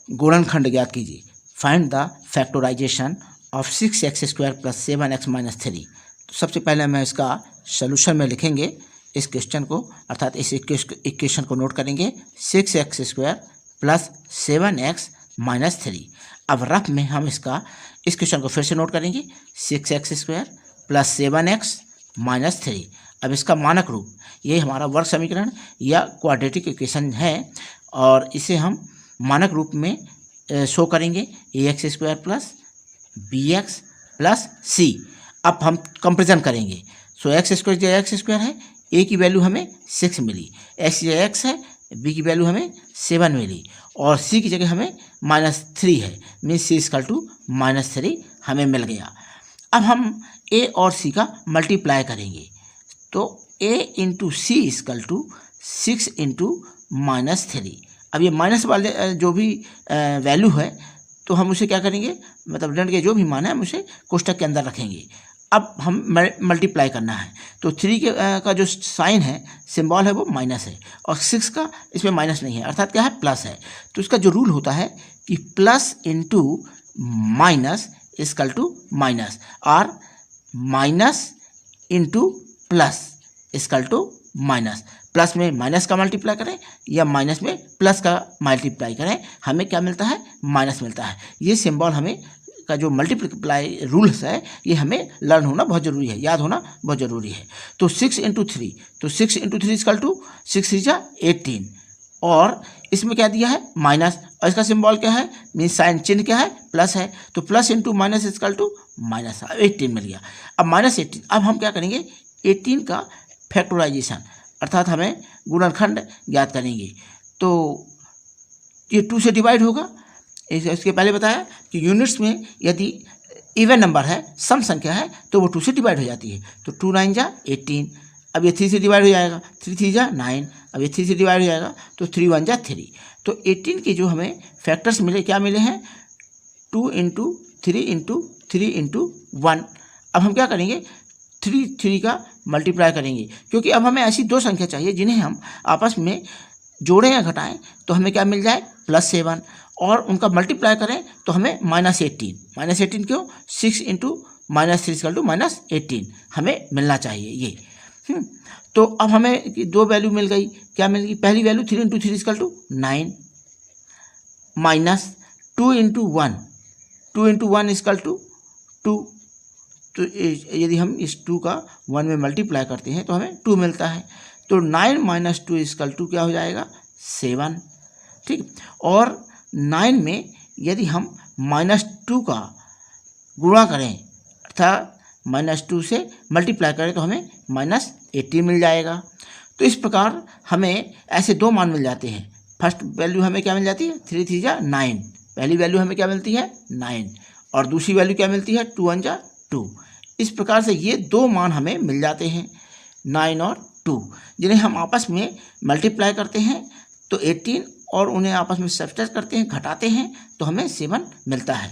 गुणनखंड ज्ञात कीजिए। Find the factorisation of 6x² + 7x - 3। तो सबसे पहले हम इसका सोल्यूशन में लिखेंगे इस क्वेश्चन को, अर्थात इस इक्वेशन को नोट करेंगे 6x² + 7x - 3। अब रफ में हम इस क्वेश्चन को फिर से नोट करेंगे 6x² + 7x - 3। अब इसका मानक रूप, ये हमारा वर्ग समीकरण या क्वाड्रेटिक इक्वेशन है और इसे हम मानक रूप में शो करेंगे ax² + bx + c। अब हम कंपेरिजन करेंगे। सो x² जो x² है, a की वैल्यू हमें 6 मिली, x जो x है, b की वैल्यू हमें 7 मिली और c की जगह हमें -3 है, मीन्स c = -3 हमें मिल गया। अब हम a और c का मल्टीप्लाई करेंगे तो a × c = 6 × -3। अब ये माइनस वाले जो भी वैल्यू है तो हम उसे क्या करेंगे, मतलब ऋण के जो भी मान है हम उसे कोष्टक के अंदर रखेंगे। अब हम मल्टीप्लाई करना है तो 3 का जो साइन है, सिंबल है, वो माइनस है और 6 का इसमें माइनस नहीं है, अर्थात क्या है, प्लस है। तो इसका जो रूल होता है कि plus into minus equal to minus और minus into plus equal to minus. Plus में माइनस का मल्टीप्लाई करें या माइनस में प्लस का मल्टीप्लाई करें, हमें क्या मिलता है, माइनस मिलता है। ये सिंबल हमें का जो मल्टीप्लाई रूल्स है ये हमें लर्न होना बहुत ज़रूरी है, याद होना बहुत ज़रूरी है। तो 6 × 3, तो 6 × 3 इक्वल टू 6 × 3 = 18 और इसमें क्या दिया है, माइनस, और इसका सिंबल क्या है, मीन्स साइन चिन्ह क्या है, प्लस है। तो plus into minus equal to minus, 18 मिल गया। अब -18, अब हम क्या करेंगे, 18 का फैक्टराइजेशन, अर्थात हमें गुणनखंड ज्ञात करेंगे। तो ये 2 से डिवाइड होगा। इसके पहले बताया कि यूनिट्स में यदि इवन नंबर है, सम संख्या है, तो वो 2 से डिवाइड हो जाती है। तो 2 × 9 = 18। अब ये 3 से डिवाइड हो जाएगा, 3 × 3 = 9। अब ये 3 से डिवाइड हो जाएगा तो 3 × 1 = 3। तो 18 के जो हमें फैक्टर्स मिले, क्या मिले हैं, 2 × 3 × 3 × 1। अब हम क्या करेंगे, 3 का मल्टीप्लाई करेंगे, क्योंकि अब हमें ऐसी दो संख्या चाहिए जिन्हें हम आपस में जोड़ें या घटाएं तो हमें क्या मिल जाए, +7, और उनका मल्टीप्लाई करें तो हमें -18। -18 क्यों, 6 × -3 = -18 हमें मिलना चाहिए ये। तो अब हमें दो वैल्यू मिल गई, क्या मिल गई, पहली वैल्यू 3 × 3 = 9 -2 × 1, 2 × 1 = 2। तो यदि हम इस 2 का 1 में मल्टीप्लाई करते हैं तो हमें 2 मिलता है। तो 9 - 2 = क्या हो जाएगा, 7। ठीक, और 9 में यदि हम -2 का गुणा करें, अर्थात -2 से मल्टीप्लाई करें तो हमें -18 मिल जाएगा। तो इस प्रकार हमें ऐसे दो मान मिल जाते हैं। फर्स्ट वैल्यू हमें क्या मिल जाती है, 3 × 3 = 9, पहली वैल्यू हमें क्या मिलती है, 9, और दूसरी वैल्यू क्या मिलती है, 2 × 1 = 2। इस प्रकार से ये दो मान हमें मिल जाते हैं, 9 और 2, जिन्हें हम आपस में मल्टीप्लाई करते हैं तो 18, और उन्हें आपस में सब्ट्रैक्ट करते हैं, घटाते हैं तो हमें 7 मिलता है।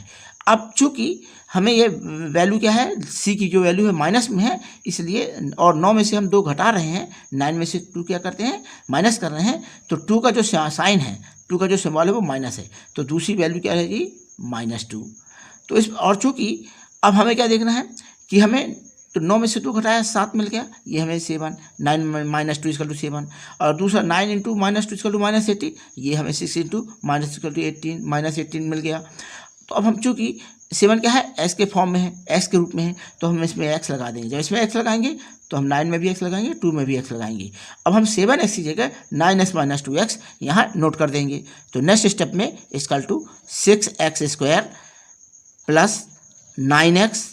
अब चूँकि हमें ये वैल्यू क्या है, सी की जो वैल्यू है माइनस में है, इसलिए, और 9 में से हम 2 घटा रहे हैं, 9 में से 2 क्या करते हैं, माइनस कर रहे हैं, तो 2 का जो साइन है, 2 का जो सिंबल है वो माइनस है, तो दूसरी वैल्यू क्या रहेगी, -2। तो इस, और चूँकि अब हमें क्या देखना है कि हमें, तो 9 में से 2 घटाया, 7 मिल गया, ये हमें 7, 9 - 2 = 7, और दूसरा 9 × -2 = -18, ये हमें 6 × -2 = 18 मिल गया। तो अब हम चूँकि 7 क्या है, x के फॉर्म में है, x के रूप में है, तो हम इसमें x लगा देंगे। जब इसमें x लगाएंगे तो हम 9 में भी x लगाएंगे, 2 में भी x लगाएंगे। अब हम 7x की जगह 9x - 2x यहाँ नोट कर देंगे। तो नेक्स्ट स्टेप में = 6x² + 9x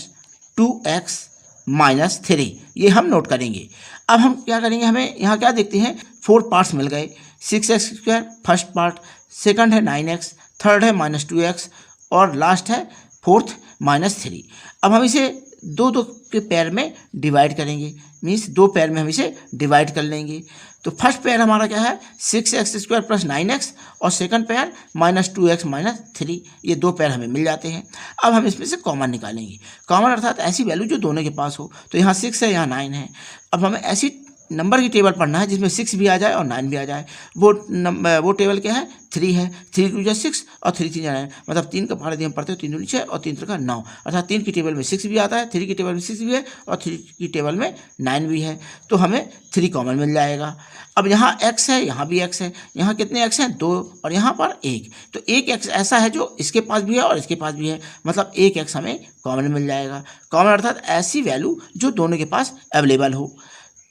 - 2x - 3, ये हम नोट करेंगे। अब हम क्या करेंगे, हमें यहाँ क्या देखते हैं, 4 पार्ट्स मिल गए। 6x² फर्स्ट पार्ट, सेकंड है 9x, थर्ड है -2x, और लास्ट है फोर्थ -3। अब हम इसे दो के पेयर में डिवाइड करेंगे, मीन्स 2 पेयर में हम इसे डिवाइड कर लेंगे। तो फर्स्ट पेयर हमारा क्या है, 6x² + 9x, और सेकंड पेयर -2x - 3, ये 2 पेयर हमें मिल जाते हैं। अब हम इसमें से कॉमन निकालेंगे, कॉमन अर्थात ऐसी वैल्यू जो दोनों के पास हो। तो यहाँ 6 है, यहाँ 9 है। अब हमें ऐसी नंबर की टेबल पढ़ना है जिसमें 6 भी आ जाए और 9 भी आ जाए। वो टेबल क्या है, 3 है। 3 2 6 और 3 3 9, मतलब 3 का पहाड़ यदि हम पढ़ते हैं 3 दूनी 6 और 3 3 का 9, अर्थात 3 की टेबल में 6 भी आता है, 3 की टेबल में 6 भी है और 3 की टेबल में 9 भी है, तो हमें 3 कॉमन मिल जाएगा। अब यहाँ x है, यहाँ भी x है, यहाँ कितने x हैं, 2 और यहाँ पर 1, तो एक x ऐसा है जो इसके पास भी है और इसके पास भी है, मतलब एक x हमें कॉमन मिल जाएगा। कॉमन अर्थात ऐसी वैल्यू जो दोनों के पास अवेलेबल हो।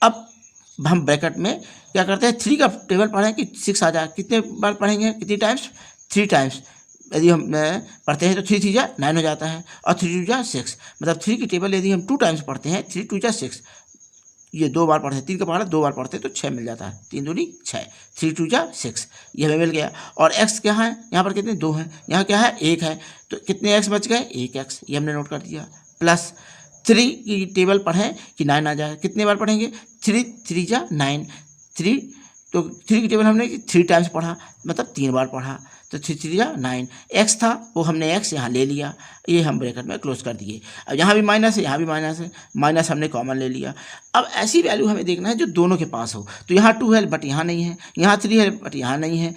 अब हम ब्रैकेट में क्या करते हैं, 3 का टेबल पढ़ें कि 6 आ जाए, कितने बार पढ़ेंगे, कितनी टाइम्स, 3 टाइम्स। यदि हम पढ़ते हैं तो 3 3 9 हो जाता है और 3 2 6, मतलब 3 की टेबल यदि हम 2 टाइम्स पढ़ते हैं, 3 2 6, ये 2 बार पढ़ते हैं, 3 का पढ़ा 2 बार पढ़ते हैं तो 6 मिल जाता है, 3 दूनी 6, 3 2 6, ये हमें मिल गया। और x क्या है, यहाँ पर कितने 2 हैं, यहाँ क्या है 1 है, तो कितने x बच गए, 1 x, ये हमने नोट कर दिया। प्लस 3 की टेबल पढ़ें कि 9 आ जाए, कितने बार पढ़ेंगे, 3 3 9, 3, तो 3 की टेबल हमने 3 टाइम्स पढ़ा, मतलब 3 बार पढ़ा, तो 3 3 9, x था वो हमने x यहाँ ले लिया, ये हम ब्रैकेट में क्लोज कर दिए। अब यहाँ भी माइनस है, यहाँ भी माइनस है, माइनस हमने कॉमन ले लिया। अब ऐसी वैल्यू हमें देखना है जो दोनों के पास हो, तो यहाँ 2 है बट यहाँ नहीं है, यहाँ 3 है बट यहाँ नहीं है,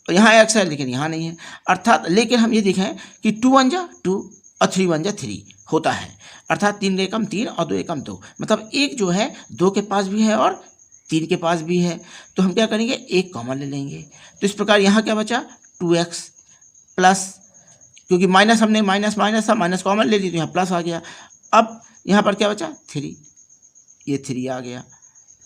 और यहाँ x है लेकिन यहाँ नहीं है, अर्थात लेकिन हम ये देखें कि 2 1 जा 2 और 3 1 जा 3 होता है, अर्थात 3 एकम 3 और 2 एकम 2, मतलब एक जो है 2 के पास भी है और 3 के पास भी है, तो हम क्या करेंगे, एक कॉमन ले लेंगे। तो इस प्रकार यहाँ क्या बचा, 2x प्लस, क्योंकि माइनस हमने माइनस था, माइनस कॉमन ले ली तो यहाँ प्लस आ गया। अब यहाँ पर क्या बचा, 3, ये 3 आ गया।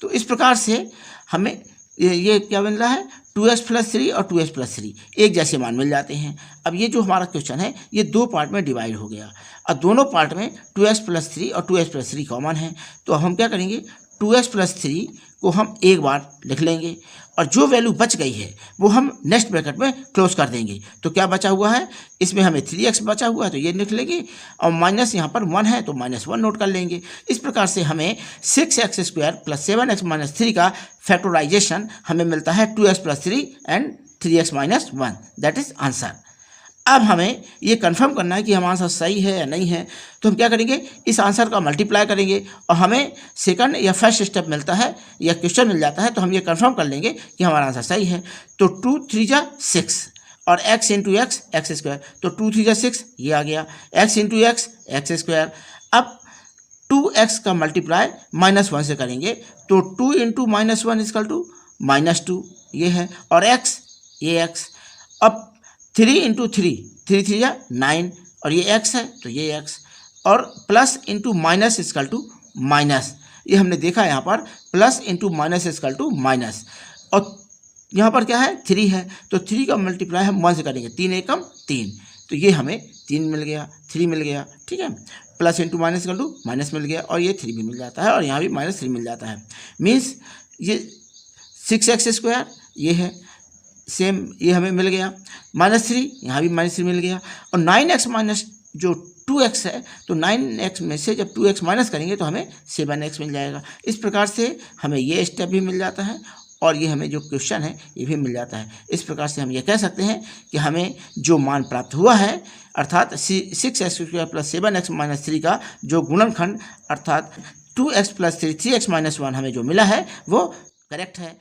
तो इस प्रकार से हमें ये क्या मिल रहा है, 2x + 3 और 2x + 3 एक जैसे मान मिल जाते हैं। अब ये जो हमारा क्वेश्चन है ये 2 पार्ट में डिवाइड हो गया, और दोनों पार्ट में 2x + 3 और 2x + 3 कॉमन है, तो हम क्या करेंगे, 2x + 3 को हम एक बार लिख लेंगे और जो वैल्यू बच गई है वो हम नेक्स्ट ब्रैकेट में क्लोज कर देंगे। तो क्या बचा हुआ है, इसमें हमें 3x बचा हुआ है तो ये लिख लेंगे, और माइनस यहाँ पर 1 है तो -1 नोट कर लेंगे। इस प्रकार से हमें 6x² + 7x - 3 का फैक्टराइजेशन हमें मिलता है 2x + 3 and 3x - 1, that is answer. अब हमें ये कंफर्म करना है कि हमारा आंसर सही है या नहीं है, तो हम क्या करेंगे, इस आंसर का मल्टीप्लाई करेंगे और हमें सेकंड या फर्स्ट स्टेप मिलता है या क्वेश्चन मिल जाता है, तो हम ये कंफर्म कर लेंगे कि हमारा आंसर सही है। तो 2 3 6 और x × x x², तो 2 3 6 ये आ गया, x × x x²। अब 2x का मल्टीप्लाई -1 से करेंगे, तो 2 × -1 = -2 ये है, और x ये x। अब 3 × 3 3 3 या 9, और ये x है तो ये x, और प्लस इंटू माइनस माइनस, ये हमने देखा यहाँ पर प्लस इंटू माइनस माइनस, और यहाँ पर क्या है 3 है, तो 3 का मल्टीप्लाई हम 1 से करेंगे, 3 एकम 3, तो ये हमें 3 मिल गया, 3 मिल गया, ठीक है। प्लस इंटू माइनस मिल गया, और ये 3 भी मिल जाता है, और यहाँ भी -3 मिल जाता है। मीन्स ये 6x² ये है सेम, ये हमें मिल गया, -3 यहाँ भी -3 मिल गया, और 9x माइनस जो 2x है, तो 9x में से जब 2x माइनस करेंगे तो हमें 7x मिल जाएगा। इस प्रकार से हमें ये स्टेप भी मिल जाता है और ये हमें जो क्वेश्चन है ये भी मिल जाता है। इस प्रकार से हम ये कह सकते हैं कि हमें जो मान प्राप्त हुआ है, अर्थात 6x² + 7x - 3 का जो गुणनखंड, अर्थात 2x + 3 3x - 1 हमें जो मिला है वो करेक्ट है।